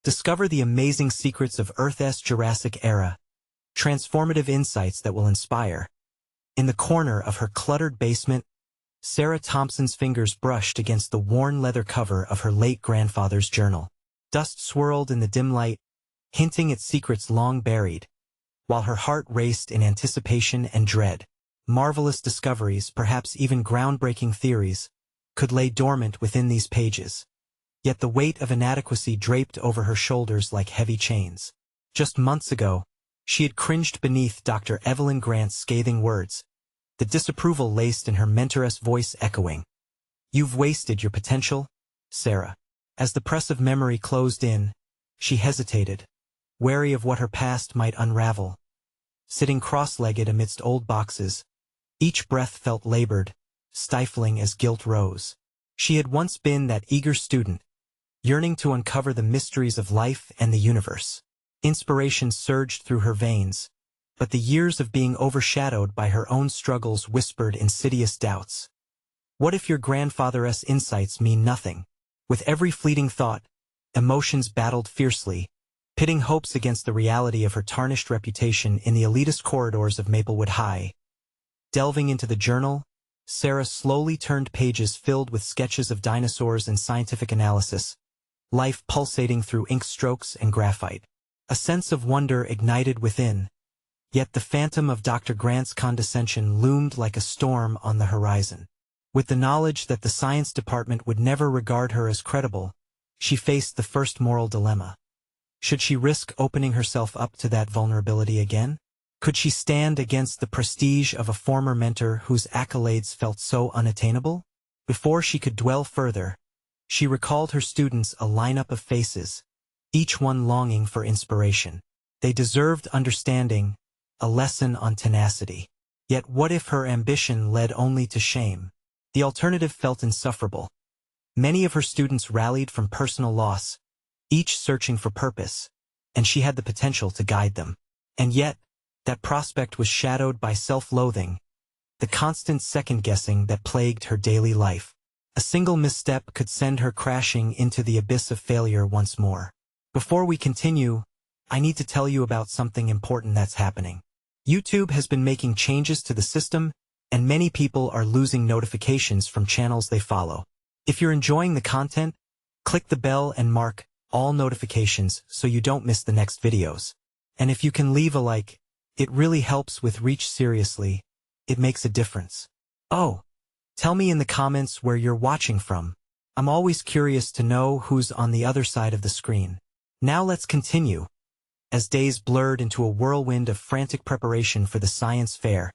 Discover the amazing secrets of Earth's Jurassic era. Transformative insights that will inspire. In the corner of her cluttered basement, Sarah Thompson's fingers brushed against the worn leather cover of her late grandfather's journal. Dust swirled in the dim light, hinting at secrets long buried, while her heart raced in anticipation and dread. Marvelous discoveries, perhaps even groundbreaking theories, could lay dormant within these pages. Yet the weight of inadequacy draped over her shoulders like heavy chains. Just months ago, she had cringed beneath Dr. Evelyn Grant's scathing words, the disapproval laced in her mentoress voice echoing. "You've wasted your potential, Sarah." As the press of memory closed in, she hesitated, wary of what her past might unravel. Sitting cross-legged amidst old boxes, each breath felt labored, stifling as guilt rose. She had once been that eager student, yearning to uncover the mysteries of life and the universe. Inspiration surged through her veins, but the years of being overshadowed by her own struggles whispered insidious doubts. What if your grandfather's insights mean nothing? With every fleeting thought, emotions battled fiercely, pitting hopes against the reality of her tarnished reputation in the elitist corridors of Maplewood High. Delving into the journal, Sarah slowly turned pages filled with sketches of dinosaurs and scientific analysis, life pulsating through ink strokes and graphite. A sense of wonder ignited within, yet the phantom of Dr. Grant's condescension loomed like a storm on the horizon. With the knowledge that the science department would never regard her as credible, she faced the first moral dilemma. Should she risk opening herself up to that vulnerability again? Could she stand against the prestige of a former mentor whose accolades felt so unattainable? Before she could dwell further, she recalled her students a lineup of faces, each one longing for inspiration. They deserved understanding, a lesson on tenacity. Yet what if her ambition led only to shame? The alternative felt insufferable. Many of her students rallied from personal loss, each searching for purpose, and she had the potential to guide them. And yet, that prospect was shadowed by self-loathing, the constant second-guessing that plagued her daily life. A single misstep could send her crashing into the abyss of failure once more. Before we continue, I need to tell you about something important that's happening. YouTube has been making changes to the system, and many people are losing notifications from channels they follow. If you're enjoying the content, click the bell and mark all notifications so you don't miss the next videos. And if you can leave a like, it really helps with reach. Seriously, it makes a difference. Oh, tell me in the comments where you're watching from. I'm always curious to know who's on the other side of the screen. Now let's continue. As days blurred into a whirlwind of frantic preparation for the science fair,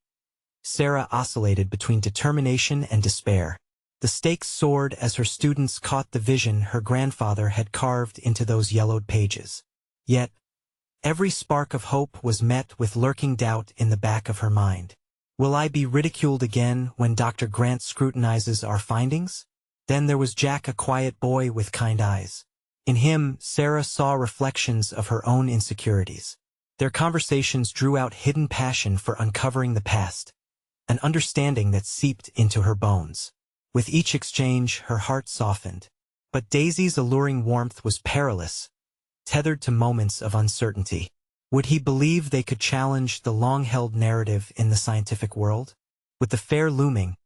Sarah oscillated between determination and despair. The stakes soared as her students caught the vision her grandfather had carved into those yellowed pages. Yet, every spark of hope was met with lurking doubt in the back of her mind. Will I be ridiculed again when Dr. Grant scrutinizes our findings? Then there was Jack, a quiet boy with kind eyes. In him, Sarah saw reflections of her own insecurities. Their conversations drew out hidden passion for uncovering the past, an understanding that seeped into her bones. With each exchange, her heart softened. But Daisy's alluring warmth was perilous, tethered to moments of uncertainty. Would he believe they could challenge the long-held narrative in the scientific world? With the fair looming,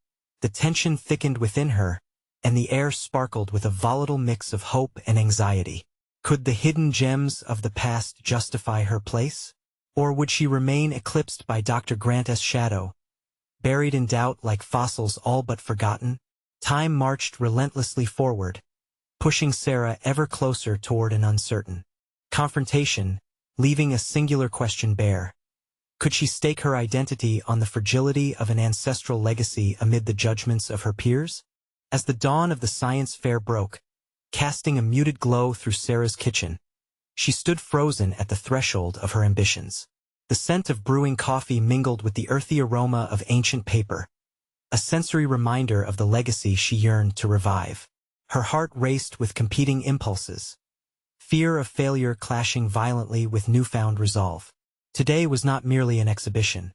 the tension thickened within her, and the air sparkled with a volatile mix of hope and anxiety. Could the hidden gems of the past justify her place? Or would she remain eclipsed by Dr. Grant's shadow, buried in doubt like fossils all but forgotten? Time marched relentlessly forward, pushing Sarah ever closer toward an uncertain confrontation, leaving a singular question bare. Could she stake her identity on the fragility of an ancestral legacy amid the judgments of her peers? As the dawn of the science fair broke, casting a muted glow through Sarah's kitchen, she stood frozen at the threshold of her ambitions. The scent of brewing coffee mingled with the earthy aroma of ancient paper, a sensory reminder of the legacy she yearned to revive. Her heart raced with competing impulses, fear of failure clashing violently with newfound resolve. Today was not merely an exhibition.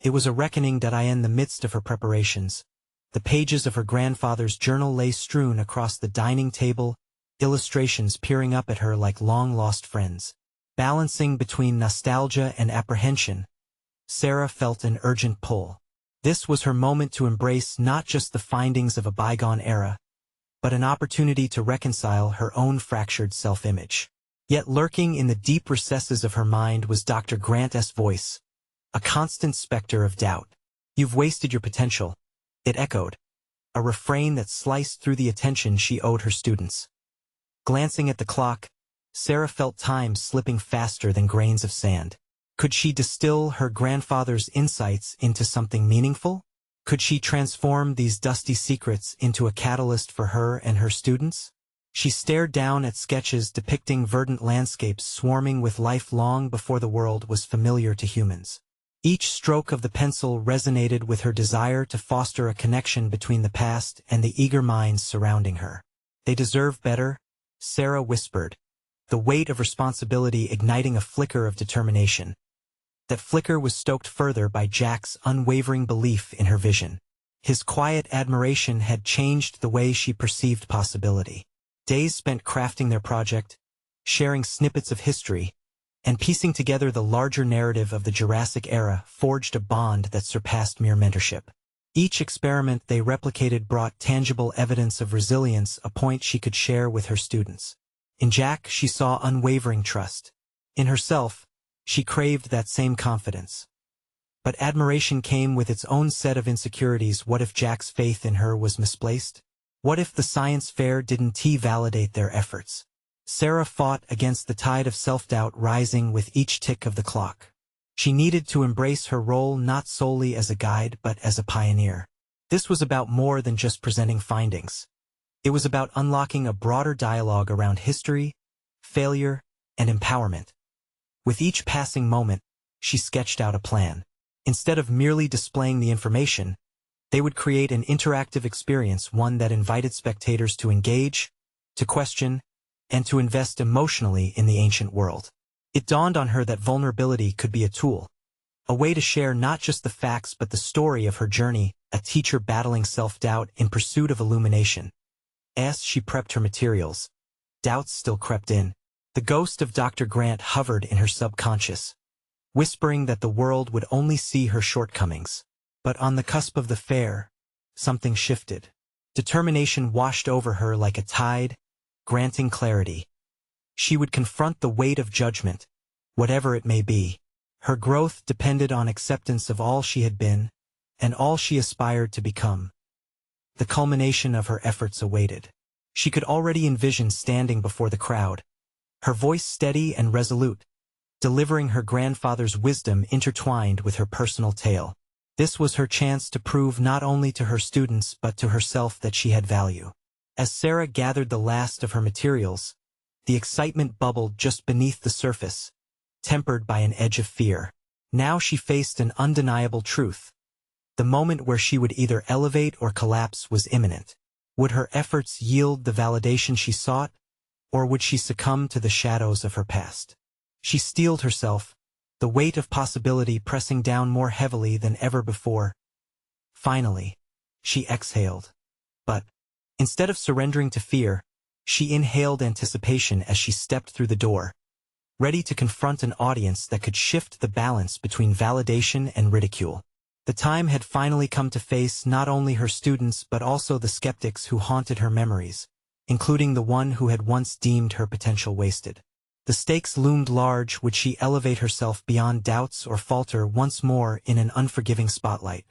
It was a reckoning that in the midst of her preparations, the pages of her grandfather's journal lay strewn across the dining table, illustrations peering up at her like long-lost friends. Balancing between nostalgia and apprehension, Sarah felt an urgent pull. This was her moment to embrace not just the findings of a bygone era, but an opportunity to reconcile her own fractured self-image. Yet lurking in the deep recesses of her mind was Dr. Grant's voice, a constant specter of doubt. "You've wasted your potential," it echoed, a refrain that sliced through the attention she owed her students. Glancing at the clock, Sarah felt time slipping faster than grains of sand. Could she distill her grandfather's insights into something meaningful? Could she transform these dusty secrets into a catalyst for her and her students? She stared down at sketches depicting verdant landscapes swarming with life long before the world was familiar to humans. Each stroke of the pencil resonated with her desire to foster a connection between the past and the eager minds surrounding her. "They deserve better," Sarah whispered, the weight of responsibility igniting a flicker of determination. That flicker was stoked further by Jack's unwavering belief in her vision. His quiet admiration had changed the way she perceived possibility. Days spent crafting their project, sharing snippets of history, and piecing together the larger narrative of the Jurassic era forged a bond that surpassed mere mentorship. Each experiment they replicated brought tangible evidence of resilience, a point she could share with her students. In Jack, she saw unwavering trust. In herself, she craved that same confidence. But admiration came with its own set of insecurities. What if Jack's faith in her was misplaced? What if the science fair didn't validate their efforts? Sarah fought against the tide of self-doubt rising with each tick of the clock. She needed to embrace her role not solely as a guide but as a pioneer. This was about more than just presenting findings. It was about unlocking a broader dialogue around history, failure, and empowerment. With each passing moment, she sketched out a plan. Instead of merely displaying the information, they would create an interactive experience, one that invited spectators to engage, to question, and to invest emotionally in the ancient world. It dawned on her that vulnerability could be a tool, a way to share not just the facts but the story of her journey, a teacher battling self-doubt in pursuit of illumination. As she prepped her materials, doubts still crept in. The ghost of Dr. Grant hovered in her subconscious, whispering that the world would only see her shortcomings. But on the cusp of the fair, something shifted. Determination washed over her like a tide, granting clarity. She would confront the weight of judgment, whatever it may be. Her growth depended on acceptance of all she had been, and all she aspired to become. The culmination of her efforts awaited. She could already envision standing before the crowd, her voice steady and resolute, delivering her grandfather's wisdom intertwined with her personal tale. This was her chance to prove not only to her students but to herself that she had value. As Sarah gathered the last of her materials, the excitement bubbled just beneath the surface, tempered by an edge of fear. Now she faced an undeniable truth. The moment where she would either elevate or collapse was imminent. Would her efforts yield the validation she sought, or would she succumb to the shadows of her past? She steeled herself, the weight of possibility pressing down more heavily than ever before. Finally, she exhaled. But, instead of surrendering to fear, she inhaled anticipation as she stepped through the door, ready to confront an audience that could shift the balance between validation and ridicule. The time had finally come to face not only her students but also the skeptics who haunted her memories, including the one who had once deemed her potential wasted. The stakes loomed large. Would she elevate herself beyond doubts or falter once more in an unforgiving spotlight?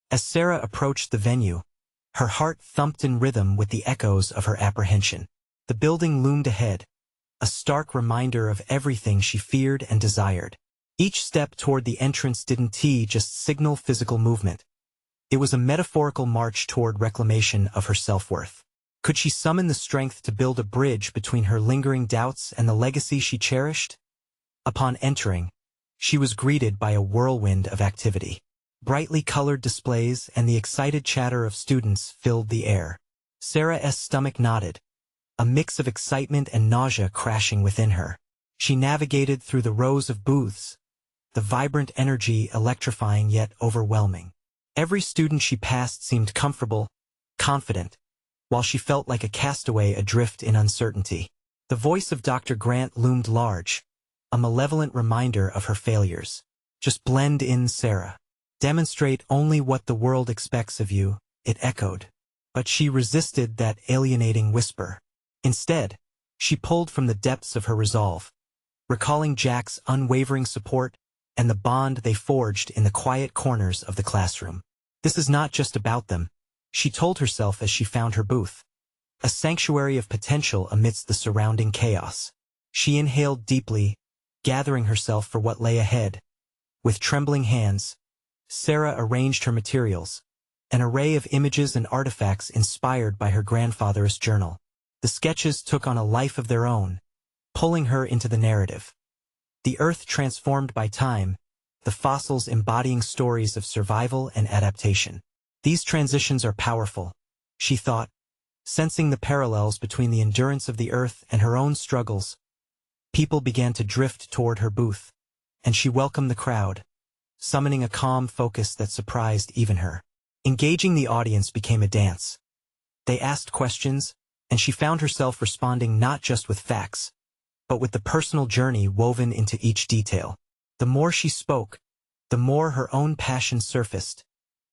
As Sarah approached the venue, her heart thumped in rhythm with the echoes of her apprehension. The building loomed ahead, a stark reminder of everything she feared and desired. Each step toward the entrance didn't just signal physical movement. It was a metaphorical march toward reclamation of her self-worth. Could she summon the strength to build a bridge between her lingering doubts and the legacy she cherished? Upon entering, she was greeted by a whirlwind of activity. Brightly colored displays and the excited chatter of students filled the air. Sarah's stomach knotted, a mix of excitement and nausea crashing within her. She navigated through the rows of booths, the vibrant energy electrifying yet overwhelming. Every student she passed seemed comfortable, confident, while she felt like a castaway adrift in uncertainty. The voice of Dr. Grant loomed large, a malevolent reminder of her failures. Just blend in, Sarah. Demonstrate only what the world expects of you, it echoed. But she resisted that alienating whisper. Instead, she pulled from the depths of her resolve, recalling Jack's unwavering support and the bond they forged in the quiet corners of the classroom. This is not just about them, she told herself as she found her booth. A sanctuary of potential amidst the surrounding chaos. She inhaled deeply, gathering herself for what lay ahead. With trembling hands, Sarah arranged her materials, an array of images and artifacts inspired by her grandfather's journal. The sketches took on a life of their own, pulling her into the narrative. The Earth transformed by time, the fossils embodying stories of survival and adaptation. These transitions are powerful, she thought, sensing the parallels between the endurance of the Earth and her own struggles. People began to drift toward her booth, and she welcomed the crowd, summoning a calm focus that surprised even her. Engaging the audience became a dance. They asked questions, and she found herself responding not just with facts, but with the personal journey woven into each detail. The more she spoke, the more her own passion surfaced,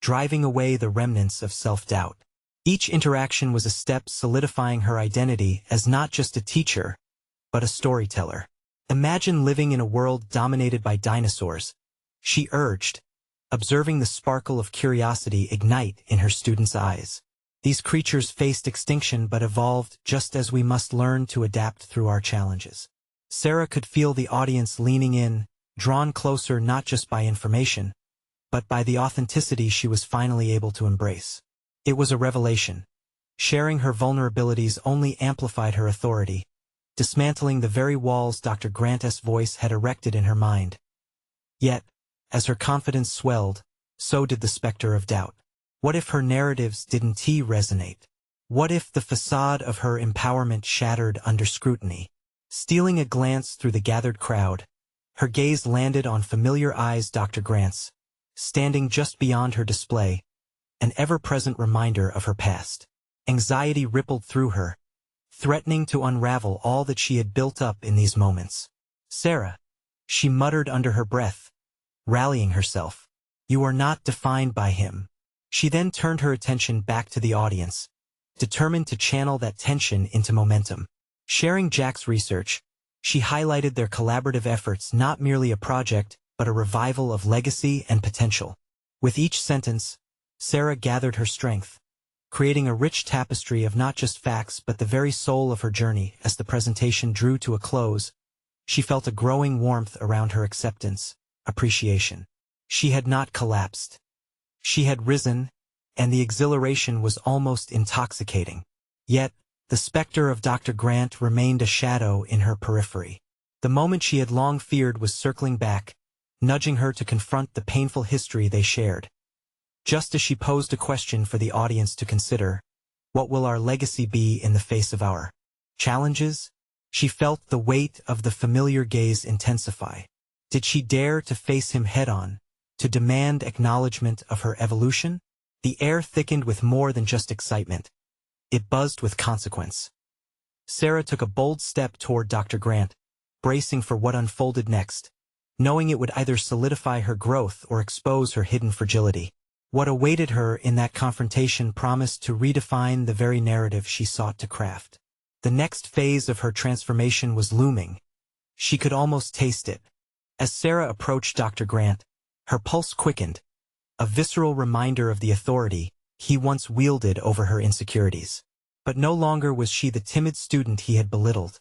driving away the remnants of self-doubt. Each interaction was a step solidifying her identity as not just a teacher, but a storyteller. Imagine living in a world dominated by dinosaurs, she urged, observing the sparkle of curiosity ignite in her students' eyes. These creatures faced extinction but evolved just as we must learn to adapt through our challenges. Sarah could feel the audience leaning in, drawn closer not just by information, but by the authenticity she was finally able to embrace. It was a revelation. Sharing her vulnerabilities only amplified her authority, dismantling the very walls Dr. Grant's voice had erected in her mind. Yet, as her confidence swelled, so did the specter of doubt. What if her narratives didn't resonate? What if the facade of her empowerment shattered under scrutiny? Stealing a glance through the gathered crowd, her gaze landed on familiar eyes, Dr. Grant's, standing just beyond her display, an ever-present reminder of her past. Anxiety rippled through her, threatening to unravel all that she had built up in these moments. Sarah, she muttered under her breath, rallying herself. You are not defined by him. She then turned her attention back to the audience, determined to channel that tension into momentum. Sharing Jack's research, she highlighted their collaborative efforts, not merely a project, but a revival of legacy and potential. With each sentence, Sarah gathered her strength, creating a rich tapestry of not just facts but the very soul of her journey. As the presentation drew to a close, she felt a growing warmth around her, acceptance, appreciation. She had not collapsed. She had risen, and the exhilaration was almost intoxicating. Yet, the specter of Dr. Grant remained a shadow in her periphery. The moment she had long feared was circling back, nudging her to confront the painful history they shared. Just as she posed a question for the audience to consider, what will our legacy be in the face of our challenges? She felt the weight of the familiar gaze intensify. Did she dare to face him head-on, to demand acknowledgement of her evolution? The air thickened with more than just excitement. It buzzed with consequence. Sarah took a bold step toward Dr. Grant, bracing for what unfolded next, knowing it would either solidify her growth or expose her hidden fragility. What awaited her in that confrontation promised to redefine the very narrative she sought to craft. The next phase of her transformation was looming. She could almost taste it. As Sarah approached Dr. Grant, her pulse quickened, a visceral reminder of the authority he once wielded over her insecurities. But no longer was she the timid student he had belittled.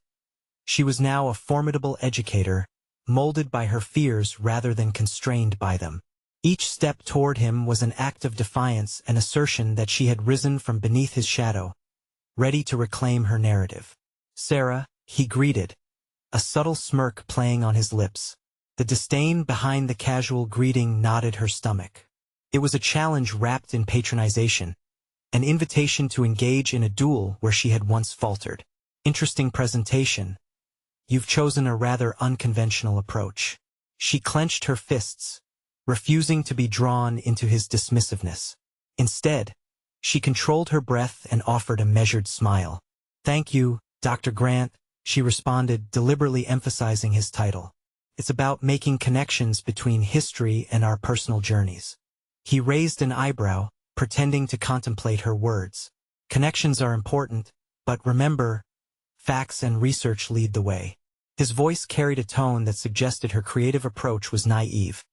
She was now a formidable educator, molded by her fears rather than constrained by them. Each step toward him was an act of defiance, an assertion that she had risen from beneath his shadow, ready to reclaim her narrative. Sarah, he greeted, a subtle smirk playing on his lips. The disdain behind the casual greeting knotted her stomach. It was a challenge wrapped in patronization, an invitation to engage in a duel where she had once faltered. Interesting presentation. You've chosen a rather unconventional approach. She clenched her fists, refusing to be drawn into his dismissiveness. Instead, She controlled her breath and offered a measured smile. "Thank you, Dr. Grant," she responded, deliberately emphasizing his title. "It's about making connections between history and our personal journeys." He raised an eyebrow, pretending to contemplate her words. "Connections are important, but remember, facts and research lead the way." His voice carried a tone that suggested her creative approach was naive.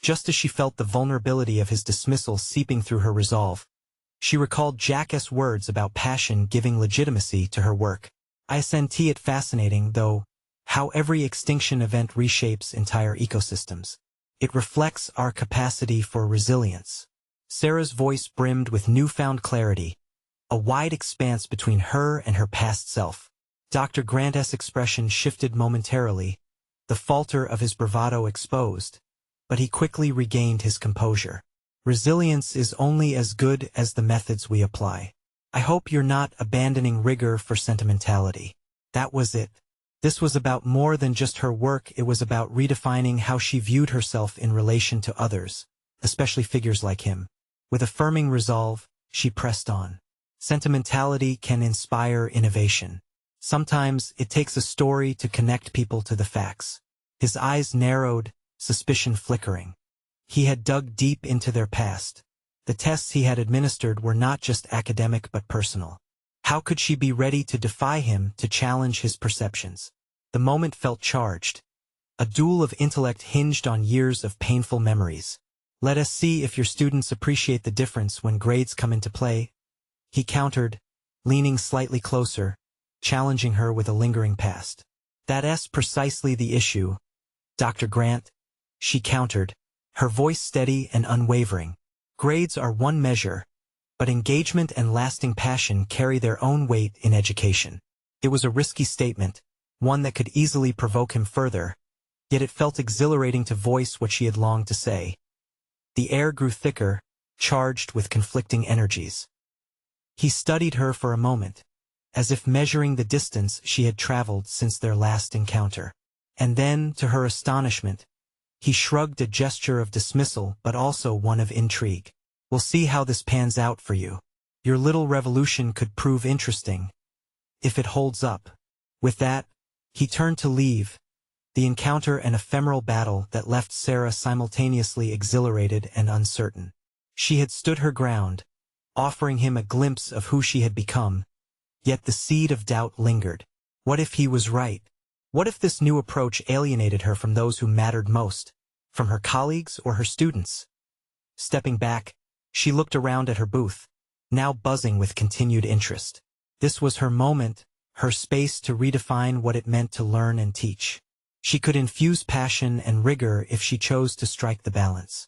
Just as she felt the vulnerability of his dismissal seeping through her resolve, she recalled Jack's words about passion giving legitimacy to her work. "I find it fascinating, though, how every extinction event reshapes entire ecosystems. It reflects our capacity for resilience." Sarah's voice brimmed with newfound clarity, a wide expanse between her and her past self. Dr. Grant's expression shifted momentarily, the falter of his bravado exposed, but he quickly regained his composure. "Resilience is only as good as the methods we apply. I hope you're not abandoning rigor for sentimentality." That was it. This was about more than just her work. It was about redefining how she viewed herself in relation to others, especially figures like him. With affirming resolve, she pressed on. Sentimentality can inspire innovation. Sometimes it takes a story to connect people to the facts. His eyes narrowed, suspicion flickering. He had dug deep into their past. The tests he had administered were not just academic but personal. How could she be ready to defy him, to challenge his perceptions? The moment felt charged. A duel of intellect hinged on years of painful memories. "Let us see if your students appreciate the difference when grades come into play," he countered, leaning slightly closer, challenging her with a lingering past. "That's precisely the issue, Dr. Grant," she countered, her voice steady and unwavering. "Grades are one measure, but engagement and lasting passion carry their own weight in education." It was a risky statement, one that could easily provoke him further, yet it felt exhilarating to voice what she had longed to say. The air grew thicker, charged with conflicting energies. He studied her for a moment, as if measuring the distance she had traveled since their last encounter. And then, to her astonishment, he shrugged, a gesture of dismissal but also one of intrigue. "We'll see how this pans out for you. Your little revolution could prove interesting, if it holds up." With that, he turned to leave, the encounter an ephemeral battle that left Sarah simultaneously exhilarated and uncertain. She had stood her ground, offering him a glimpse of who she had become, yet the seed of doubt lingered. What if he was right? What if this new approach alienated her from those who mattered most, from her colleagues or her students? Stepping back, she looked around at her booth, now buzzing with continued interest. This was her moment, her space to redefine what it meant to learn and teach. She could infuse passion and rigor if she chose to strike the balance.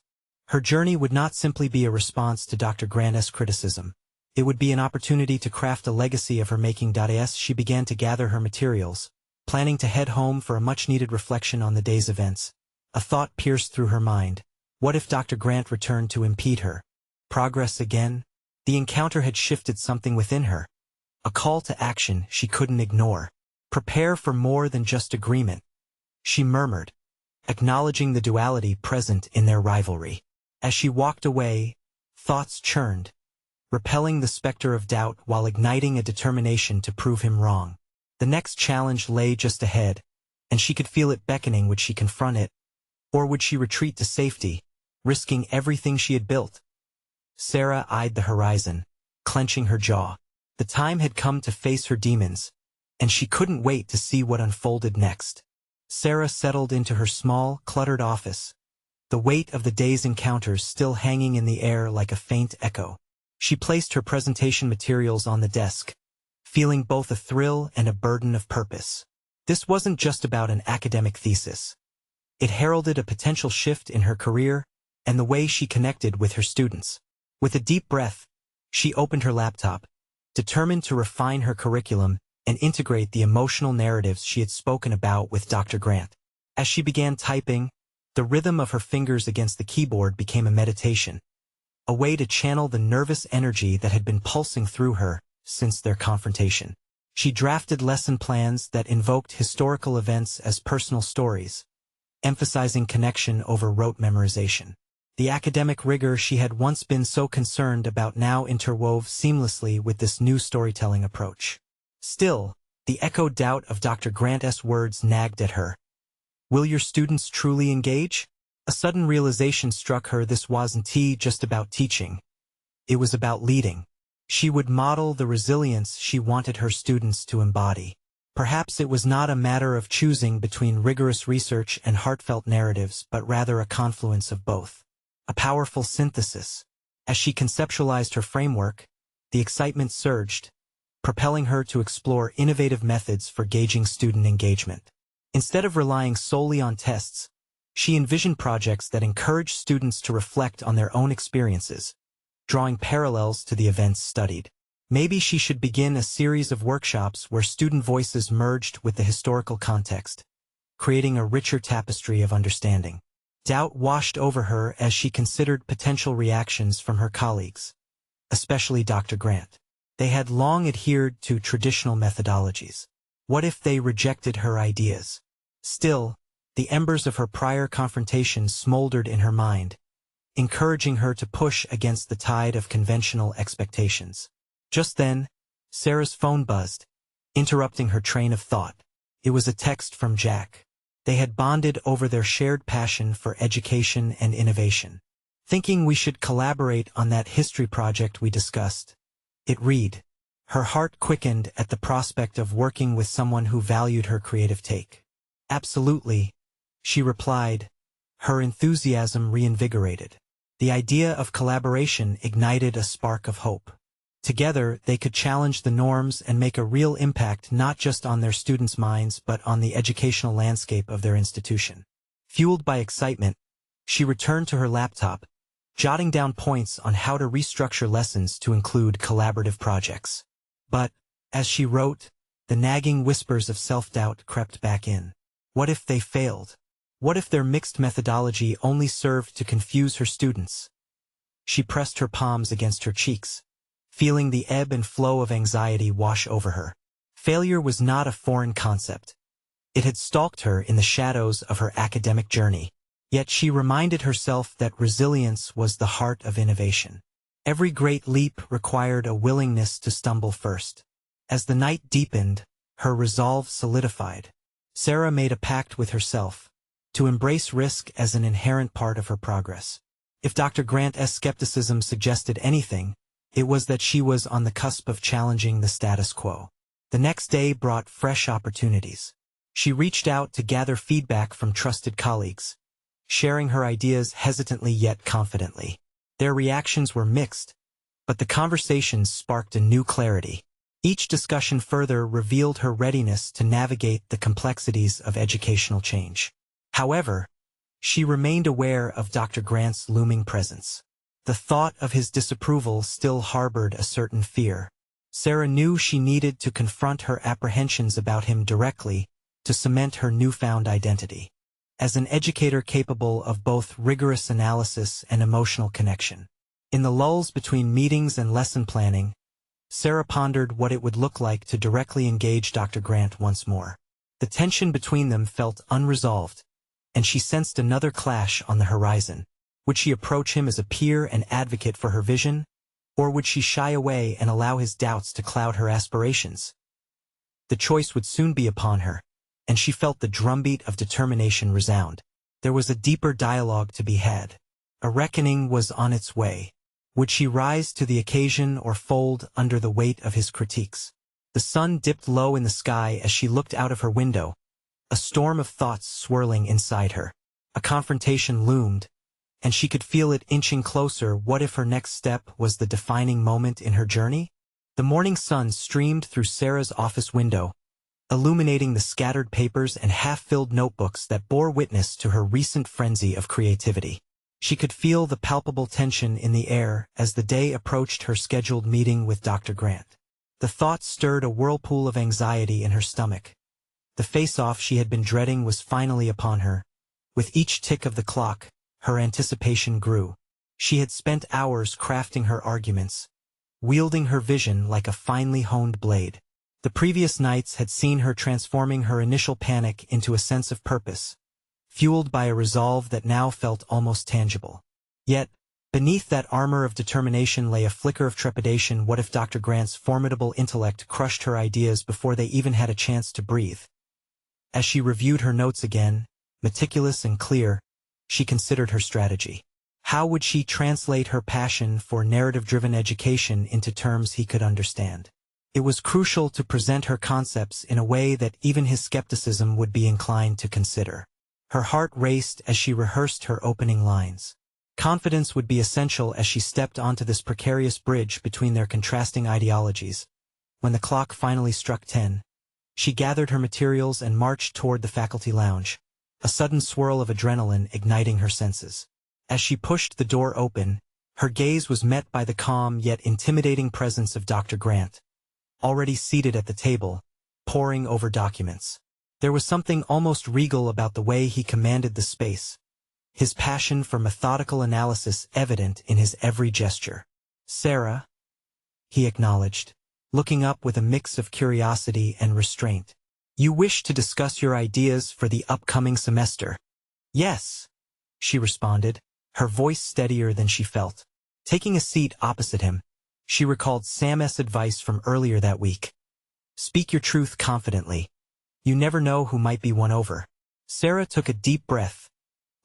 Her journey would not simply be a response to Dr. Grant's criticism. It would be an opportunity to craft a legacy of her making. As she began to gather her materials, planning to head home for a much-needed reflection on the day's events, a thought pierced through her mind. What if Dr. Grant returned to impede her progress again? The encounter had shifted something within her, a call to action she couldn't ignore. "Prepare for more than just agreement," she murmured, acknowledging the duality present in their rivalry. As she walked away, thoughts churned, repelling the specter of doubt while igniting a determination to prove him wrong. The next challenge lay just ahead, and she could feel it beckoning. Would she confront it, or would she retreat to safety, risking everything she had built? Sarah eyed the horizon, clenching her jaw. The time had come to face her demons, and she couldn't wait to see what unfolded next. Sarah settled into her small, cluttered office, the weight of the day's encounters still hanging in the air like a faint echo. She placed her presentation materials on the desk, feeling both a thrill and a burden of purpose. This wasn't just about an academic thesis. It heralded a potential shift in her career and the way she connected with her students. With a deep breath, she opened her laptop, determined to refine her curriculum and integrate the emotional narratives she had spoken about with Dr. Grant. As she began typing, the rhythm of her fingers against the keyboard became a meditation, a way to channel the nervous energy that had been pulsing through her since their confrontation. She drafted lesson plans that invoked historical events as personal stories, emphasizing connection over rote memorization. The academic rigor she had once been so concerned about now interwove seamlessly with this new storytelling approach. Still, the echoed doubt of Dr. Grant's words nagged at her. Will your students truly engage? A sudden realization struck her: this wasn't just about teaching. It was about leading. She would model the resilience she wanted her students to embody. Perhaps it was not a matter of choosing between rigorous research and heartfelt narratives, but rather a confluence of both. A powerful synthesis. As she conceptualized her framework, the excitement surged, propelling her to explore innovative methods for gauging student engagement. Instead of relying solely on tests, she envisioned projects that encouraged students to reflect on their own experiences, drawing parallels to the events studied. Maybe she should begin a series of workshops where student voices merged with the historical context, creating a richer tapestry of understanding. Doubt washed over her as she considered potential reactions from her colleagues, especially Dr. Grant. They had long adhered to traditional methodologies. What if they rejected her ideas? Still, the embers of her prior confrontations smoldered in her mind, encouraging her to push against the tide of conventional expectations. Just then, Sarah's phone buzzed, interrupting her train of thought. It was a text from Jack. They had bonded over their shared passion for education and innovation. Thinking we should collaborate on that history project we discussed. It read. Her heart quickened at the prospect of working with someone who valued her creative take. Absolutely, she replied, her enthusiasm reinvigorated. The idea of collaboration ignited a spark of hope. Together, they could challenge the norms and make a real impact not just on their students' minds but on the educational landscape of their institution. Fueled by excitement, she returned to her laptop, jotting down points on how to restructure lessons to include collaborative projects. But, as she wrote, the nagging whispers of self-doubt crept back in. What if they failed? What if their mixed methodology only served to confuse her students? She pressed her palms against her cheeks, feeling the ebb and flow of anxiety wash over her. Failure was not a foreign concept. It had stalked her in the shadows of her academic journey. Yet she reminded herself that resilience was the heart of innovation. Every great leap required a willingness to stumble first. As the night deepened, her resolve solidified. Sarah made a pact with herself, to embrace risk as an inherent part of her progress. If Dr. Grant's skepticism suggested anything, it was that she was on the cusp of challenging the status quo. The next day brought fresh opportunities. She reached out to gather feedback from trusted colleagues, sharing her ideas hesitantly yet confidently. Their reactions were mixed, but the conversations sparked a new clarity. Each discussion further revealed her readiness to navigate the complexities of educational change. However, she remained aware of Dr. Grant's looming presence. The thought of his disapproval still harbored a certain fear. Sarah knew she needed to confront her apprehensions about him directly to cement her newfound identity as an educator capable of both rigorous analysis and emotional connection. In the lulls between meetings and lesson planning, Sarah pondered what it would look like to directly engage Dr. Grant once more. The tension between them felt unresolved, and she sensed another clash on the horizon. Would she approach him as a peer and advocate for her vision, or would she shy away and allow his doubts to cloud her aspirations? The choice would soon be upon her, and she felt the drumbeat of determination resound. There was a deeper dialogue to be had. A reckoning was on its way. Would she rise to the occasion or fold under the weight of his critiques? The sun dipped low in the sky as she looked out of her window, a storm of thoughts swirling inside her. A confrontation loomed, and she could feel it inching closer. What if her next step was the defining moment in her journey? The morning sun streamed through Sarah's office window, illuminating the scattered papers and half-filled notebooks that bore witness to her recent frenzy of creativity. She could feel the palpable tension in the air as the day approached her scheduled meeting with Dr. Grant. The thought stirred a whirlpool of anxiety in her stomach. The face-off she had been dreading was finally upon her. With each tick of the clock, her anticipation grew. She had spent hours crafting her arguments, wielding her vision like a finely honed blade. The previous nights had seen her transforming her initial panic into a sense of purpose, fueled by a resolve that now felt almost tangible. Yet, beneath that armor of determination lay a flicker of trepidation. What if Dr. Grant's formidable intellect crushed her ideas before they even had a chance to breathe? As she reviewed her notes again, meticulous and clear, she considered her strategy. How would she translate her passion for narrative-driven education into terms he could understand? It was crucial to present her concepts in a way that even his skepticism would be inclined to consider. Her heart raced as she rehearsed her opening lines. Confidence would be essential as she stepped onto this precarious bridge between their contrasting ideologies. When the clock finally struck 10, she gathered her materials and marched toward the faculty lounge, a sudden swirl of adrenaline igniting her senses. As she pushed the door open, her gaze was met by the calm yet intimidating presence of Dr. Grant, already seated at the table, poring over documents. There was something almost regal about the way he commanded the space, his passion for methodical analysis evident in his every gesture. "Sarah," he acknowledged, looking up with a mix of curiosity and restraint. "You wish to discuss your ideas for the upcoming semester?" "Yes," she responded, her voice steadier than she felt. Taking a seat opposite him, she recalled Sam's advice from earlier that week. "Speak your truth confidently. You never know who might be won over." Sarah took a deep breath,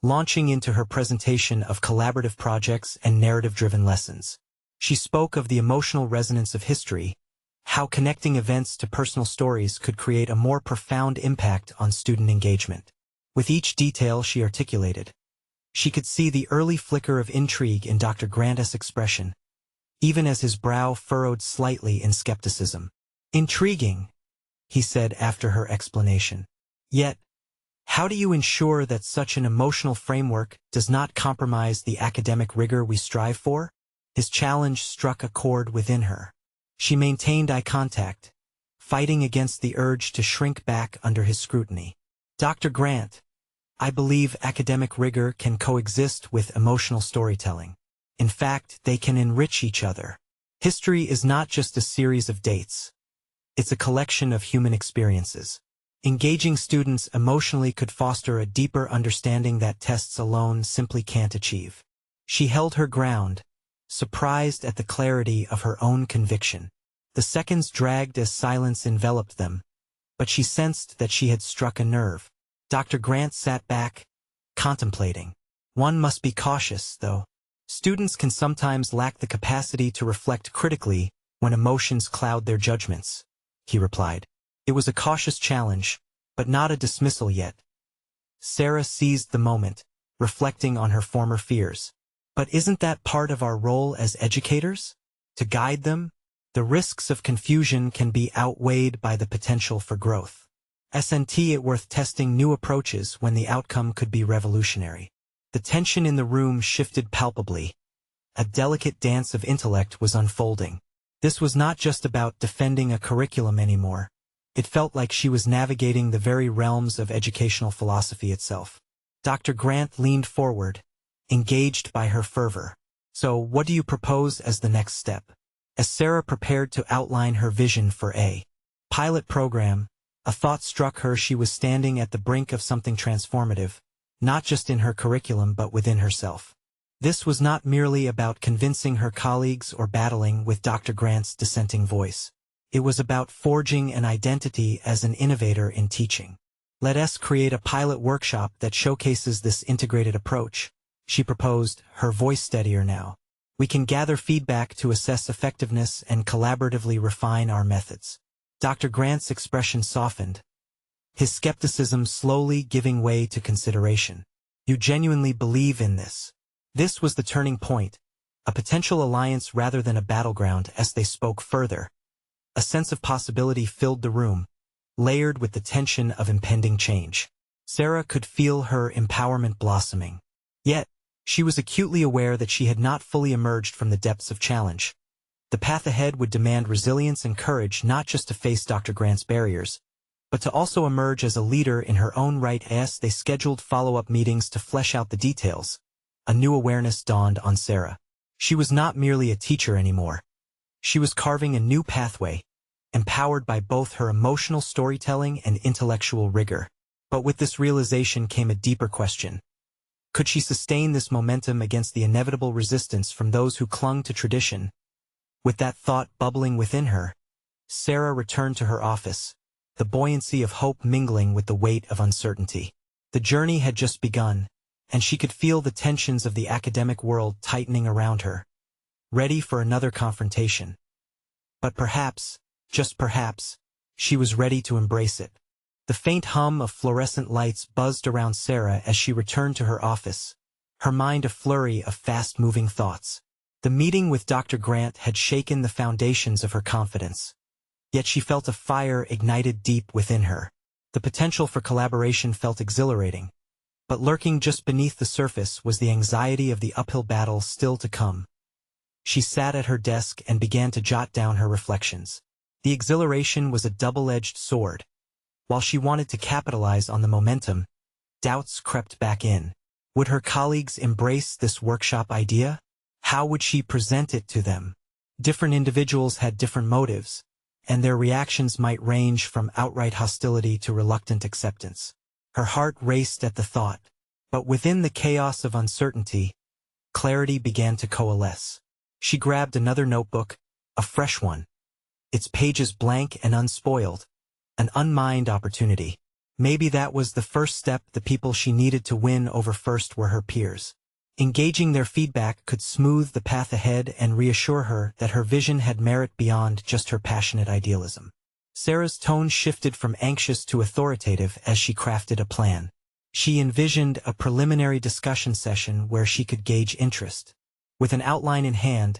launching into her presentation of collaborative projects and narrative-driven lessons. She spoke of the emotional resonance of history, how connecting events to personal stories could create a more profound impact on student engagement. With each detail she articulated, she could see the early flicker of intrigue in Dr. Grant's expression, even as his brow furrowed slightly in skepticism. "Intriguing," he said after her explanation. "Yet, how do you ensure that such an emotional framework does not compromise the academic rigor we strive for?" His challenge struck a chord within her. She maintained eye contact, fighting against the urge to shrink back under his scrutiny. "Dr. Grant, I believe academic rigor can coexist with emotional storytelling. In fact, they can enrich each other. History is not just a series of dates. It's a collection of human experiences. Engaging students emotionally could foster a deeper understanding that tests alone simply can't achieve." She held her ground, surprised at the clarity of her own conviction. The seconds dragged as silence enveloped them, but she sensed that she had struck a nerve. Dr. Grant sat back, contemplating. "One must be cautious, though. Students can sometimes lack the capacity to reflect critically when emotions cloud their judgments," he replied. It was a cautious challenge, but not a dismissal yet. Sarah seized the moment, reflecting on her former fears. "But isn't that part of our role as educators? To guide them? The risks of confusion can be outweighed by the potential for growth. Isn't it worth testing new approaches when the outcome could be revolutionary?" The tension in the room shifted palpably. A delicate dance of intellect was unfolding. This was not just about defending a curriculum anymore. It felt like she was navigating the very realms of educational philosophy itself. Dr. Grant leaned forward, engaged by her fervor. "So, what do you propose as the next step?" As Sarah prepared to outline her vision for a pilot program, a thought struck her. She was standing at the brink of something transformative, not just in her curriculum but within herself. This was not merely about convincing her colleagues or battling with Dr. Grant's dissenting voice. It was about forging an identity as an innovator in teaching. "Let us create a pilot workshop that showcases this integrated approach," she proposed, her voice steadier now. "We can gather feedback to assess effectiveness and collaboratively refine our methods." Dr. Grant's expression softened, his skepticism slowly giving way to consideration. "You genuinely believe in this?" This was the turning point, a potential alliance rather than a battleground. As they spoke further, a sense of possibility filled the room, layered with the tension of impending change. Sarah could feel her empowerment blossoming. Yet, she was acutely aware that she had not fully emerged from the depths of challenge. The path ahead would demand resilience and courage, not just to face Dr. Grant's barriers, but to also emerge as a leader in her own right. As they scheduled follow-up meetings to flesh out the details, a new awareness dawned on Sarah. She was not merely a teacher anymore. She was carving a new pathway, empowered by both her emotional storytelling and intellectual rigor. But with this realization came a deeper question. Could she sustain this momentum against the inevitable resistance from those who clung to tradition? With that thought bubbling within her, Sarah returned to her office, the buoyancy of hope mingling with the weight of uncertainty. The journey had just begun, and she could feel the tensions of the academic world tightening around her, ready for another confrontation. But perhaps, just perhaps, she was ready to embrace it. The faint hum of fluorescent lights buzzed around Sarah as she returned to her office, her mind a flurry of fast-moving thoughts. The meeting with Dr. Grant had shaken the foundations of her confidence. Yet she felt a fire ignited deep within her. The potential for collaboration felt exhilarating, but lurking just beneath the surface was the anxiety of the uphill battle still to come. She sat at her desk and began to jot down her reflections. The exhilaration was a double-edged sword. While she wanted to capitalize on the momentum, doubts crept back in. Would her colleagues embrace this workshop idea? How would she present it to them? Different individuals had different motives, and their reactions might range from outright hostility to reluctant acceptance. Her heart raced at the thought, but within the chaos of uncertainty, clarity began to coalesce. She grabbed another notebook, a fresh one, its pages blank and unspoiled, an unmined opportunity. Maybe that was the first step. The people she needed to win over first were her peers. Engaging their feedback could smooth the path ahead and reassure her that her vision had merit beyond just her passionate idealism. Sarah's tone shifted from anxious to authoritative as she crafted a plan. She envisioned a preliminary discussion session where she could gauge interest. With an outline in hand,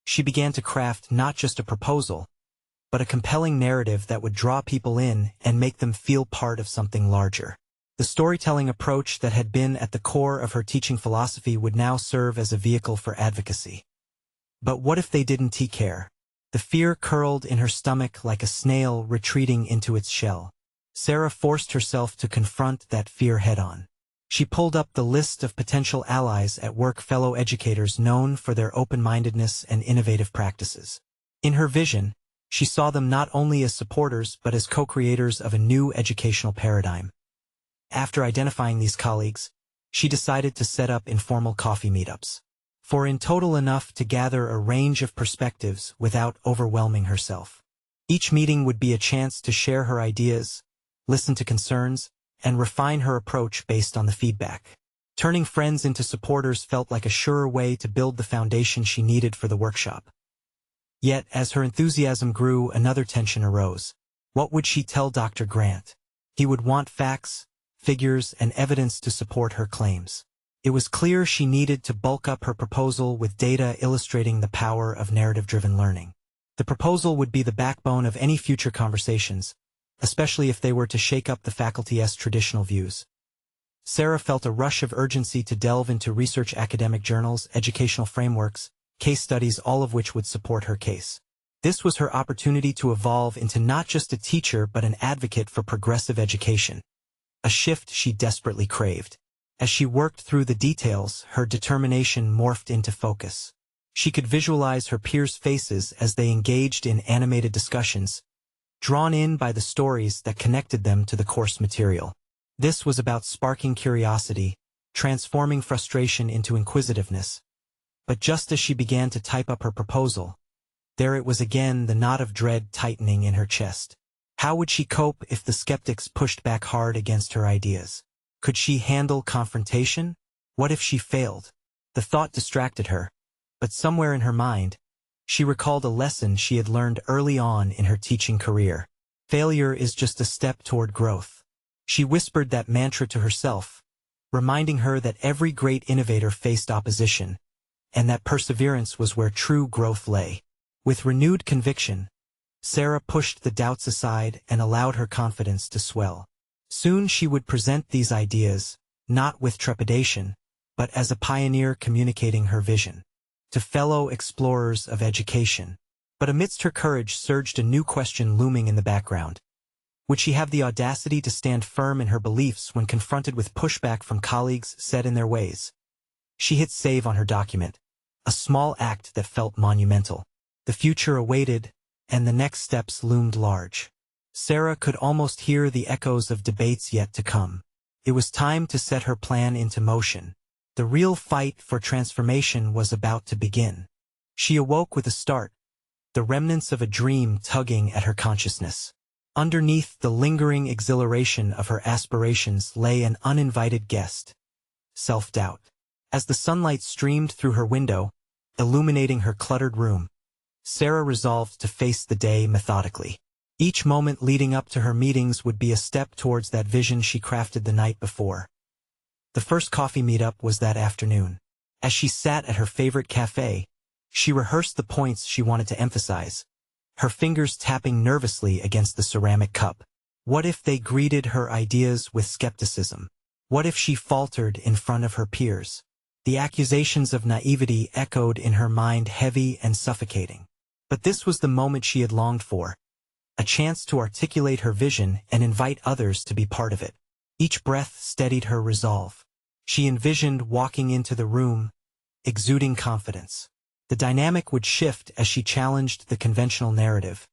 she began to craft not just a proposal, but a compelling narrative that would draw people in and make them feel part of something larger. The storytelling approach that had been at the core of her teaching philosophy would now serve as a vehicle for advocacy. But what if they didn't care? The fear curled in her stomach like a snail retreating into its shell. Sarah forced herself to confront that fear head-on. She pulled up the list of potential allies at work, fellow educators known for their open-mindedness and innovative practices. In her vision, she saw them not only as supporters but as co-creators of a new educational paradigm. After identifying these colleagues, she decided to set up informal coffee meetups. For in total enough to gather a range of perspectives without overwhelming herself. Each meeting would be a chance to share her ideas, listen to concerns, and refine her approach based on the feedback. Turning friends into supporters felt like a surer way to build the foundation she needed for the workshop. Yet, as her enthusiasm grew, another tension arose. What would she tell Dr. Grant? He would want facts, figures, and evidence to support her claims. It was clear she needed to bulk up her proposal with data illustrating the power of narrative-driven learning. The proposal would be the backbone of any future conversations, especially if they were to shake up the faculty's traditional views. Sarah felt a rush of urgency to delve into research, academic journals, educational frameworks, case studies, all of which would support her case. This was her opportunity to evolve into not just a teacher but an advocate for progressive education, a shift she desperately craved. As she worked through the details, her determination morphed into focus. She could visualize her peers' faces as they engaged in animated discussions, drawn in by the stories that connected them to the course material. This was about sparking curiosity, transforming frustration into inquisitiveness. But just as she began to type up her proposal, there it was again, the knot of dread tightening in her chest. How would she cope if the skeptics pushed back hard against her ideas? Could she handle confrontation? What if she failed? The thought distracted her, but somewhere in her mind, she recalled a lesson she had learned early on in her teaching career. Failure is just a step toward growth. She whispered that mantra to herself, reminding her that every great innovator faced opposition, and that perseverance was where true growth lay. With renewed conviction, Sarah pushed the doubts aside and allowed her confidence to swell. Soon she would present these ideas, not with trepidation, but as a pioneer communicating her vision to fellow explorers of education. But amidst her courage surged a new question looming in the background. Would she have the audacity to stand firm in her beliefs when confronted with pushback from colleagues set in their ways? She hit save on her document, a small act that felt monumental. The future awaited, and the next steps loomed large. Sarah could almost hear the echoes of debates yet to come. It was time to set her plan into motion. The real fight for transformation was about to begin. She awoke with a start, the remnants of a dream tugging at her consciousness. Underneath the lingering exhilaration of her aspirations lay an uninvited guest: self-doubt. As the sunlight streamed through her window, illuminating her cluttered room, Sarah resolved to face the day methodically. Each moment leading up to her meetings would be a step towards that vision she crafted the night before. The first coffee meetup was that afternoon. As she sat at her favorite cafe, she rehearsed the points she wanted to emphasize, her fingers tapping nervously against the ceramic cup. What if they greeted her ideas with skepticism? What if she faltered in front of her peers? The accusations of naivety echoed in her mind, heavy and suffocating. But this was the moment she had longed for, a chance to articulate her vision and invite others to be part of it. Each breath steadied her resolve. She envisioned walking into the room, exuding confidence. The dynamic would shift as she challenged the conventional narrative,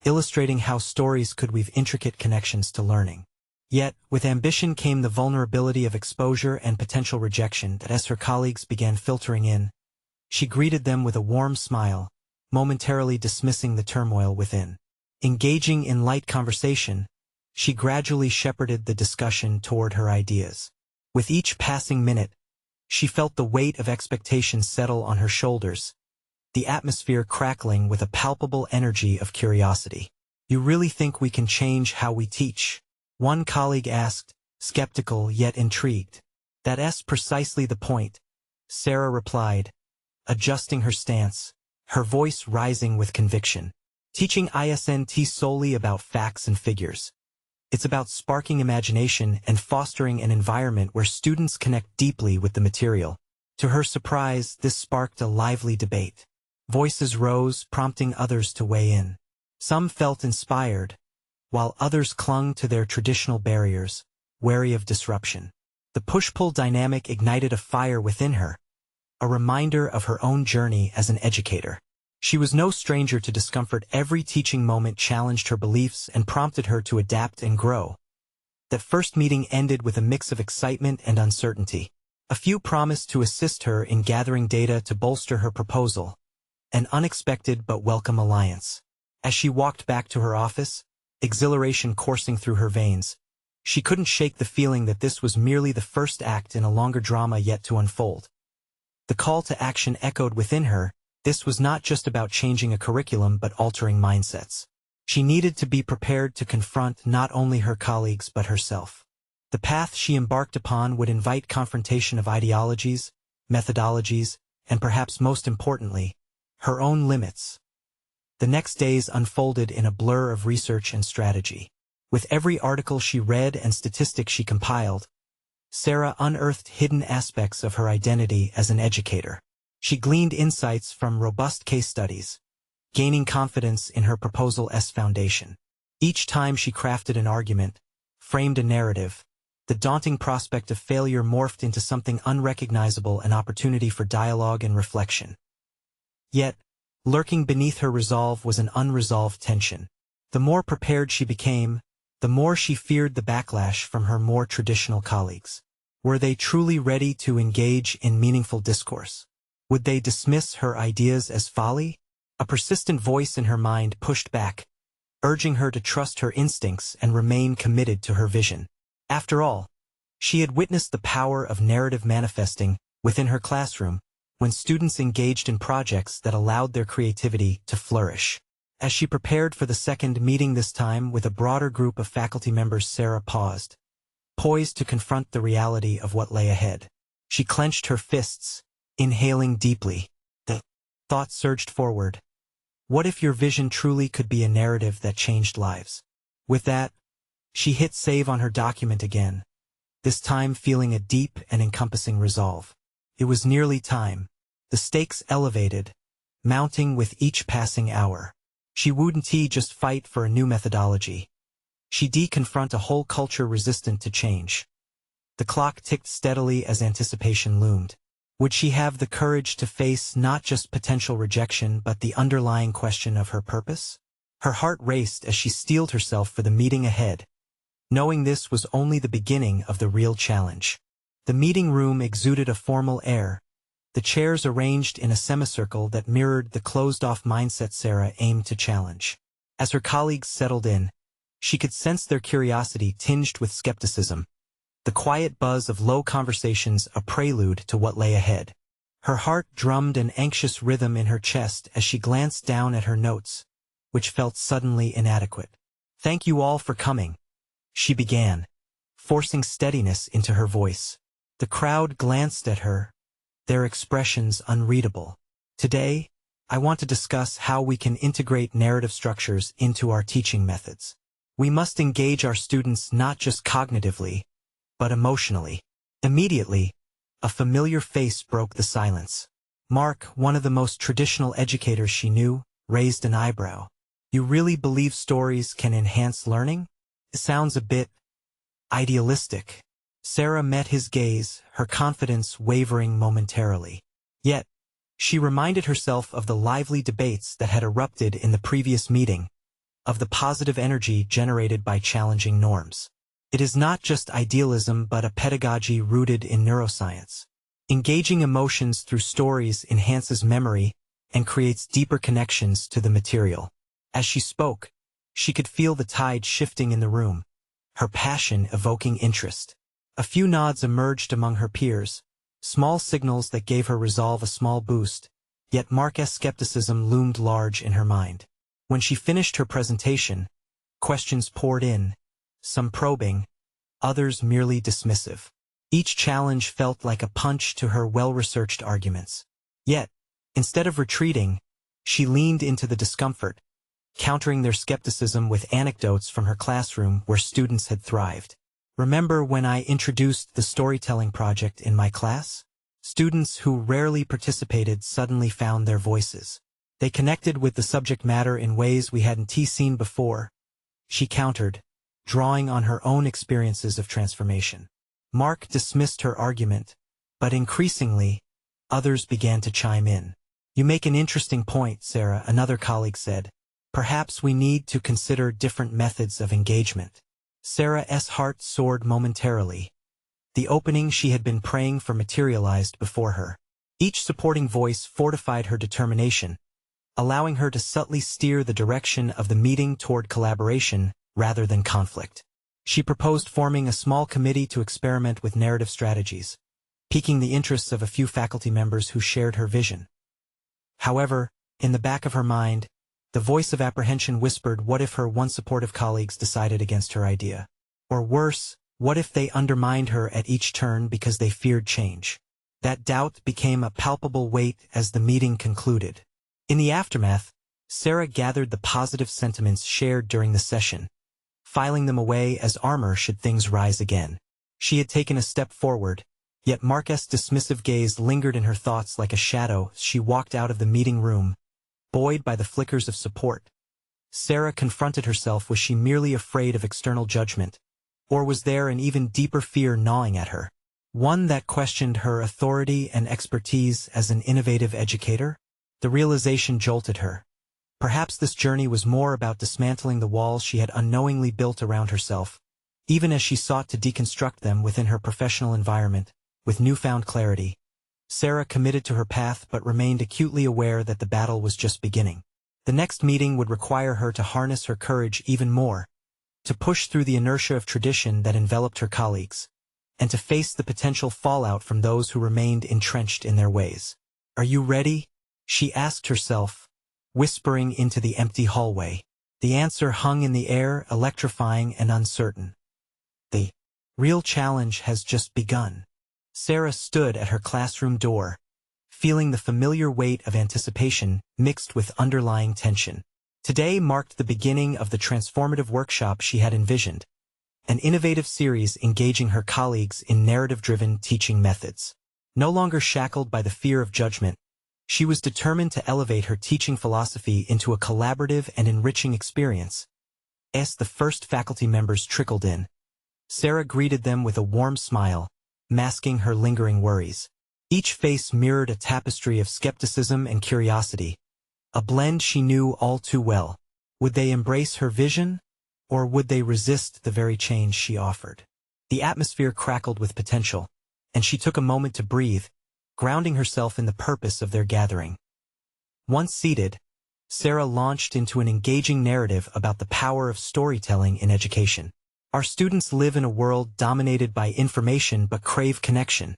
illustrating how stories could weave intricate connections to learning. Yet, with ambition came the vulnerability of exposure and potential rejection that as her colleagues began filtering in, she greeted them with a warm smile, momentarily dismissing the turmoil within. Engaging in light conversation, she gradually shepherded the discussion toward her ideas. With each passing minute, she felt the weight of expectation settle on her shoulders, the atmosphere crackling with a palpable energy of curiosity. "You really think we can change how we teach?" one colleague asked, skeptical yet intrigued. "That's precisely the point," Sarah replied, adjusting her stance, her voice rising with conviction. "Teaching isn't solely about facts and figures. It's about sparking imagination and fostering an environment where students connect deeply with the material." To her surprise, this sparked a lively debate. Voices rose, prompting others to weigh in. Some felt inspired, while others clung to their traditional barriers, wary of disruption. The push-pull dynamic ignited a fire within her, a reminder of her own journey as an educator. She was no stranger to discomfort. Every teaching moment challenged her beliefs and prompted her to adapt and grow. That first meeting ended with a mix of excitement and uncertainty. A few promised to assist her in gathering data to bolster her proposal, an unexpected but welcome alliance. As she walked back to her office, exhilaration coursing through her veins, she couldn't shake the feeling that this was merely the first act in a longer drama yet to unfold. The call to action echoed within her. This was not just about changing a curriculum but altering mindsets. She needed to be prepared to confront not only her colleagues but herself. The path she embarked upon would invite confrontation of ideologies, methodologies, and perhaps most importantly, her own limits. The next days unfolded in a blur of research and strategy. With every article she read and statistic she compiled, Sarah unearthed hidden aspects of her identity as an educator. She gleaned insights from robust case studies, gaining confidence in her proposal's foundation. Each time she crafted an argument, framed a narrative, the daunting prospect of failure morphed into something unrecognizable, an opportunity for dialogue and reflection. Yet, lurking beneath her resolve was an unresolved tension. The more prepared she became, the more she feared the backlash from her more traditional colleagues. Were they truly ready to engage in meaningful discourse? Would they dismiss her ideas as folly? A persistent voice in her mind pushed back, urging her to trust her instincts and remain committed to her vision. After all, she had witnessed the power of narrative manifesting within her classroom when students engaged in projects that allowed their creativity to flourish. As she prepared for the second meeting, this time with a broader group of faculty members, Sarah paused, poised to confront the reality of what lay ahead. She clenched her fists, inhaling deeply. The thought surged forward. What if your vision truly could be a narrative that changed lives? With that, she hit save on her document again, this time feeling a deep and encompassing resolve. It was nearly time. The stakes elevated, mounting with each passing hour. She wouldn't just fight for a new methodology. She'd confront a whole culture resistant to change. The clock ticked steadily as anticipation loomed. Would she have the courage to face not just potential rejection but the underlying question of her purpose? Her heart raced as she steeled herself for the meeting ahead, knowing this was only the beginning of the real challenge. The meeting room exuded a formal air, the chairs arranged in a semicircle that mirrored the closed-off mindset Sarah aimed to challenge. As her colleagues settled in, she could sense their curiosity tinged with skepticism, the quiet buzz of low conversations a prelude to what lay ahead. Her heart drummed an anxious rhythm in her chest as she glanced down at her notes, which felt suddenly inadequate. "Thank you all for coming," she began, forcing steadiness into her voice. The crowd glanced at her, their expressions unreadable. "Today, I want to discuss how we can integrate narrative structures into our teaching methods. We must engage our students not just cognitively, but emotionally." Immediately, a familiar face broke the silence. Mark, one of the most traditional educators she knew, raised an eyebrow. "You really believe stories can enhance learning? It sounds a bit idealistic." Sarah met his gaze, her confidence wavering momentarily. Yet, she reminded herself of the lively debates that had erupted in the previous meeting, of the positive energy generated by challenging norms. It is not just idealism but a pedagogy rooted in neuroscience. Engaging emotions through stories enhances memory and creates deeper connections to the material. As she spoke, she could feel the tide shifting in the room, her passion evoking interest. A few nods emerged among her peers, small signals that gave her resolve a small boost, yet Mark's skepticism loomed large in her mind. When she finished her presentation, questions poured in, some probing, others merely dismissive. Each challenge felt like a punch to her well-researched arguments. Yet, instead of retreating, she leaned into the discomfort, countering their skepticism with anecdotes from her classroom where students had thrived. "Remember when I introduced the storytelling project in my class? Students who rarely participated suddenly found their voices. They connected with the subject matter in ways we hadn't seen before," she countered, drawing on her own experiences of transformation. Mark dismissed her argument, but increasingly, others began to chime in. "You make an interesting point, Sarah," another colleague said. "Perhaps we need to consider different methods of engagement." Sarah's heart soared momentarily. The opening she had been praying for materialized before her. Each supporting voice fortified her determination, allowing her to subtly steer the direction of the meeting toward collaboration rather than conflict. She proposed forming a small committee to experiment with narrative strategies, piquing the interests of a few faculty members who shared her vision. However, in the back of her mind, the voice of apprehension whispered, what if her once supportive colleagues decided against her idea? Or worse, what if they undermined her at each turn because they feared change? That doubt became a palpable weight as the meeting concluded. In the aftermath, Sarah gathered the positive sentiments shared during the session, filing them away as armor should things rise again. She had taken a step forward, yet Mark's dismissive gaze lingered in her thoughts like a shadow as she walked out of the meeting room, buoyed by the flickers of support. Sarah confronted herself. Was she merely afraid of external judgment? Or was there an even deeper fear gnawing at her? One that questioned her authority and expertise as an innovative educator? The realization jolted her. Perhaps this journey was more about dismantling the walls she had unknowingly built around herself, even as she sought to deconstruct them within her professional environment. With newfound clarity, Sarah committed to her path but remained acutely aware that the battle was just beginning. The next meeting would require her to harness her courage even more, to push through the inertia of tradition that enveloped her colleagues, and to face the potential fallout from those who remained entrenched in their ways. "Are you ready?" she asked herself, whispering into the empty hallway. The answer hung in the air, electrifying and uncertain. The real challenge has just begun. Sarah stood at her classroom door, feeling the familiar weight of anticipation mixed with underlying tension. Today marked the beginning of the transformative workshop she had envisioned, an innovative series engaging her colleagues in narrative-driven teaching methods. No longer shackled by the fear of judgment, she was determined to elevate her teaching philosophy into a collaborative and enriching experience. As the first faculty members trickled in, Sarah greeted them with a warm smile, masking her lingering worries. Each face mirrored a tapestry of skepticism and curiosity, a blend she knew all too well. Would they embrace her vision, or would they resist the very change she offered? The atmosphere crackled with potential, and she took a moment to breathe, grounding herself in the purpose of their gathering. Once seated, Sarah launched into an engaging narrative about the power of storytelling in education. Our students live in a world dominated by information but crave connection,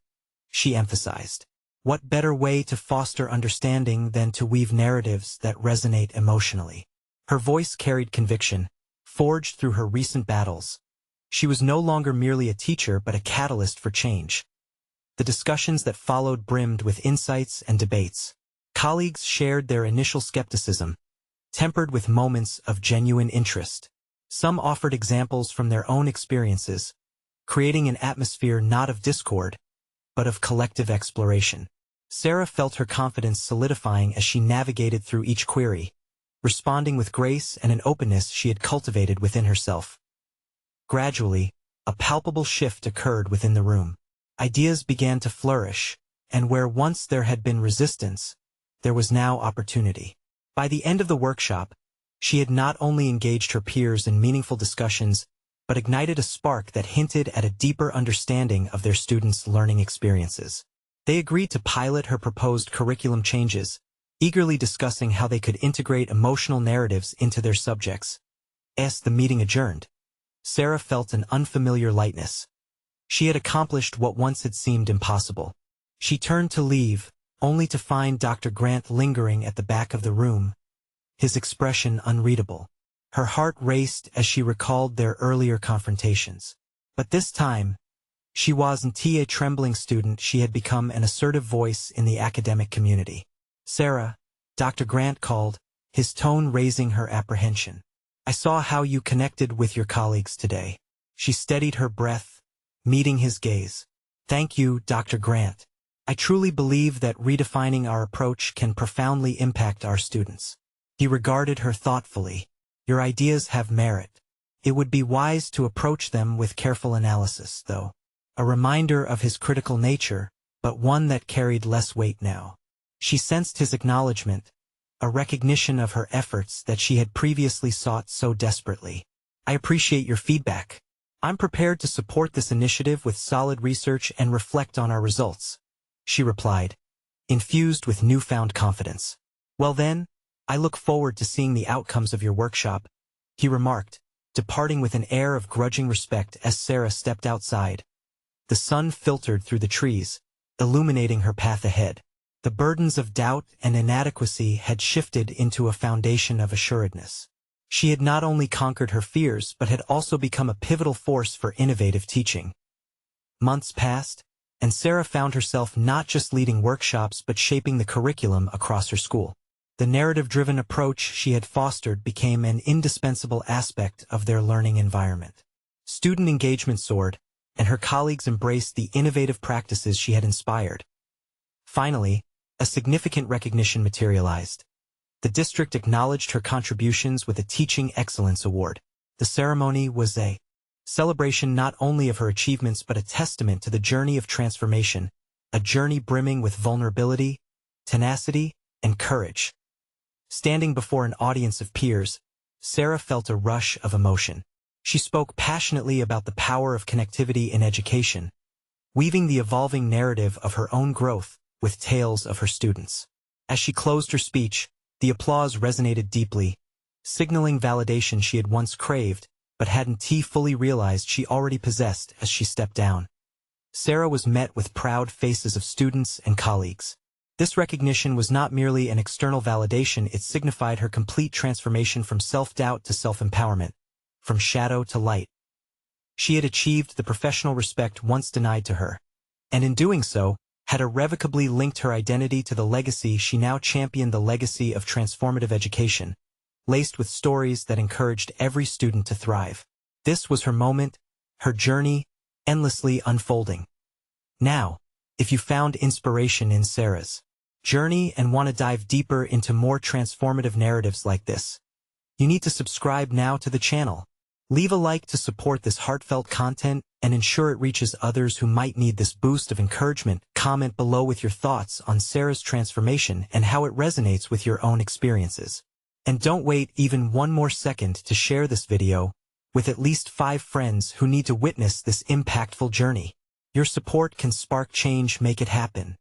she emphasized. What better way to foster understanding than to weave narratives that resonate emotionally? Her voice carried conviction, forged through her recent battles. She was no longer merely a teacher but a catalyst for change. The discussions that followed brimmed with insights and debates. Colleagues shared their initial skepticism, tempered with moments of genuine interest. Some offered examples from their own experiences, creating an atmosphere not of discord, but of collective exploration. Sarah felt her confidence solidifying as she navigated through each query, responding with grace and an openness she had cultivated within herself. Gradually, a palpable shift occurred within the room. Ideas began to flourish, and where once there had been resistance, there was now opportunity. By the end of the workshop, she had not only engaged her peers in meaningful discussions, but ignited a spark that hinted at a deeper understanding of their students' learning experiences. They agreed to pilot her proposed curriculum changes, eagerly discussing how they could integrate emotional narratives into their subjects. As the meeting adjourned, Sarah felt an unfamiliar lightness. She had accomplished what once had seemed impossible. She turned to leave, only to find Dr. Grant lingering at the back of the room, his expression unreadable. Her heart raced as she recalled their earlier confrontations. But this time, she wasn't a trembling student, she had become an assertive voice in the academic community. "Sarah," Dr. Grant called, his tone raising her apprehension. "I saw how you connected with your colleagues today." She steadied her breath, meeting his gaze. "Thank you, Dr. Grant. I truly believe that redefining our approach can profoundly impact our students." He regarded her thoughtfully. "Your ideas have merit. It would be wise to approach them with careful analysis, though." A reminder of his critical nature, but one that carried less weight now. She sensed his acknowledgement, a recognition of her efforts that she had previously sought so desperately. "I appreciate your feedback. I'm prepared to support this initiative with solid research and reflect on our results," she replied, infused with newfound confidence. "Well then, I look forward to seeing the outcomes of your workshop," he remarked, departing with an air of grudging respect as Sarah stepped outside. The sun filtered through the trees, illuminating her path ahead. The burdens of doubt and inadequacy had shifted into a foundation of assuredness. She had not only conquered her fears but had also become a pivotal force for innovative teaching. Months passed, and Sarah found herself not just leading workshops but shaping the curriculum across her school. The narrative-driven approach she had fostered became an indispensable aspect of their learning environment. Student engagement soared, and her colleagues embraced the innovative practices she had inspired. Finally, a significant recognition materialized. The district acknowledged her contributions with a Teaching Excellence Award. The ceremony was a celebration not only of her achievements but a testament to the journey of transformation, a journey brimming with vulnerability, tenacity, and courage. Standing before an audience of peers, Sarah felt a rush of emotion. She spoke passionately about the power of connectivity in education, weaving the evolving narrative of her own growth with tales of her students. As she closed her speech, the applause resonated deeply, signaling validation she had once craved but hadn't fully realized she already possessed as she stepped down. Sarah was met with proud faces of students and colleagues. This recognition was not merely an external validation, it signified her complete transformation from self-doubt to self-empowerment, from shadow to light. She had achieved the professional respect once denied to her, and in doing so, had irrevocably linked her identity to the legacy she now championed, the legacy of transformative education, laced with stories that encouraged every student to thrive. This was her moment, her journey, endlessly unfolding. Now, if you found inspiration in Sarah's journey and want to dive deeper into more transformative narratives like this, you need to subscribe now to the channel. Leave a like to support this heartfelt content and ensure it reaches others who might need this boost of encouragement. Comment below with your thoughts on Sarah's transformation and how it resonates with your own experiences. And don't wait even one more second to share this video with at least 5 friends who need to witness this impactful journey. Your support can spark change, make it happen.